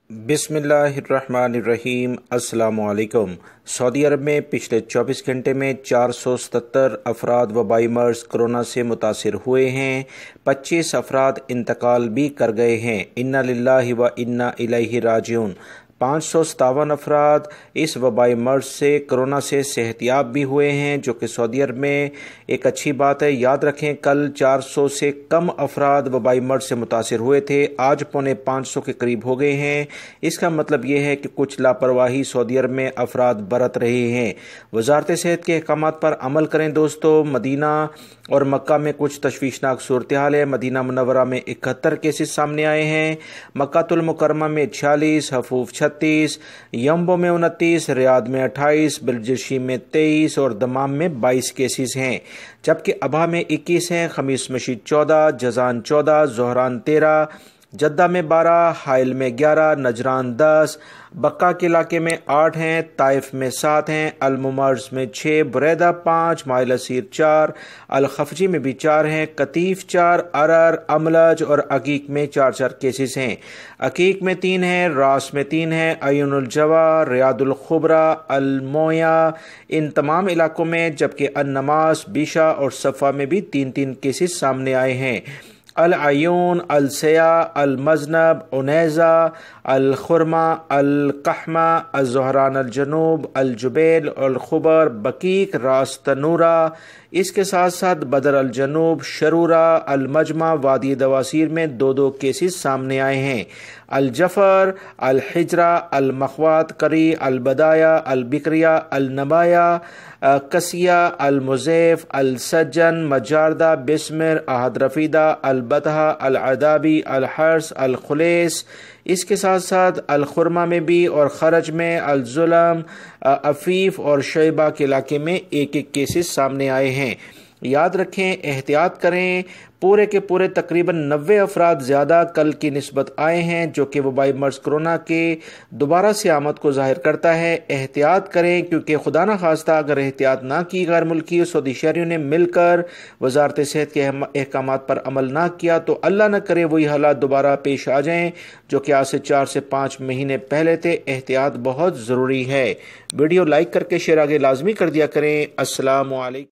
बिस्मिल्लाहिर्रहमानिर्रहीम। अस्सलामु अलैकुम। सऊदी अरब में पिछले 24 घंटे में 477 अफराद वबाई मर्ज कोरोना से मुतासिर हुए हैं। 25 अफराद इंतकाल भी कर गए हैं। इन्ना लिल्लाहि व इन्ना इलैहि राजिऊन। 557 अफराद इस वबाई मर्ज से कोरोना से सेहतियाब भी हुए हैं, जो कि सऊदी अरब में एक अच्छी बात है। याद रखें, कल 400 से कम अफराद वबाई मर्ज से मुतासिर हुए थे, आज पौने 500 के करीब हो गए हैं। इसका मतलब ये है कि कुछ लापरवाही सऊदी अरब में अफराद बरत रहे हैं। वजारत सेहत के अहकामात पर अमल करें दोस्तों। मदीना और मक्का में कुछ तशवीशनाक सूरत हाल है। मदीना मुनव्वरा में 71 केसेस सामने आए हैं, मक्कातुल मुकर्रमा में 46, हफूफ 36, यम्बो में 29, रियाद में 28, बिलजशी में 23 और दमाम में 22 केसेस हैं। जबकि अबा में 21 हैं, खमीस मशीद 14, जजान 14, जोहरान 13, जद्दा में 12, हाइल में 11, नजरान 10, बक्का के इलाके में 8 हैं, ताइफ में 7 हैं, अलमुमर्ज में 6, बुरैदा 5, माइल असीर 4, अलखफजी में भी 4 हैं, कतीफ 4, अरर, अमलज और अकीक में 4-4 केसेस हैं। अकीक में 3 हैं, रास में 3 हैं, अयूनुल जवा, रियादुल खुबरा, अलमोया, इन तमाम इलाकों में। जबकि अन्नमास, बिशा और सफ़ा में भी 3-3 केसेस सामने आए हैं। अल अयून, अल सया, अल मजनब, उनैज़ा, अल खुरमा, अल कहमा, अल ज़ोहरान, अल जनूब, अल जुबैल, अल खुबर, बकीक, रास तनूरा, इसके साथ साथ बदर अल जनूब, शरूरा, अल मजमा, वादी दवासीर में 2-2 केसेस सामने आए हैं। अल जफर, अल हिजरा, अल मखवात करी, अल बदाया, अल बिक्रिया, अल नबाया, कसिया, अल मुज़ैफ, अल सज्जन, मजारदा, बिस्मिर, अहद रफीदा, अल बतहा, अल अदाबी, अल हर्स, अल खुलेस, इसके साथ साथ अल खुरमा में भी और खरज में अल जुलम, अफीफ और शैबा के इलाके में 1-1 केसेस सामने आए हैं। याद रखें, एहतियात करें। पूरे के पूरे तकरीबन 90 अफराद ज़्यादा कल की निस्बत आए हैं, जो कि वबाई मर्ज कोरोना के दोबारा से आमद को जाहिर करता है। एहतियात करें, क्योंकि खुदा न खास्ता अगर एहतियात ना की, गैर मुल्की सऊदी शहरियों ने मिलकर वजारत सेहत के अहकामात पर अमल ना किया, तो अल्लाह न करे वही हालात दोबारा पेश आ जाएँ जो कि आज से 4 से 5 महीने पहले थे। एहतियात बहुत ज़रूरी है। वीडियो लाइक करके शेयर आगे लाजमी कर दिया करें। अस्सलामु अलैकुम।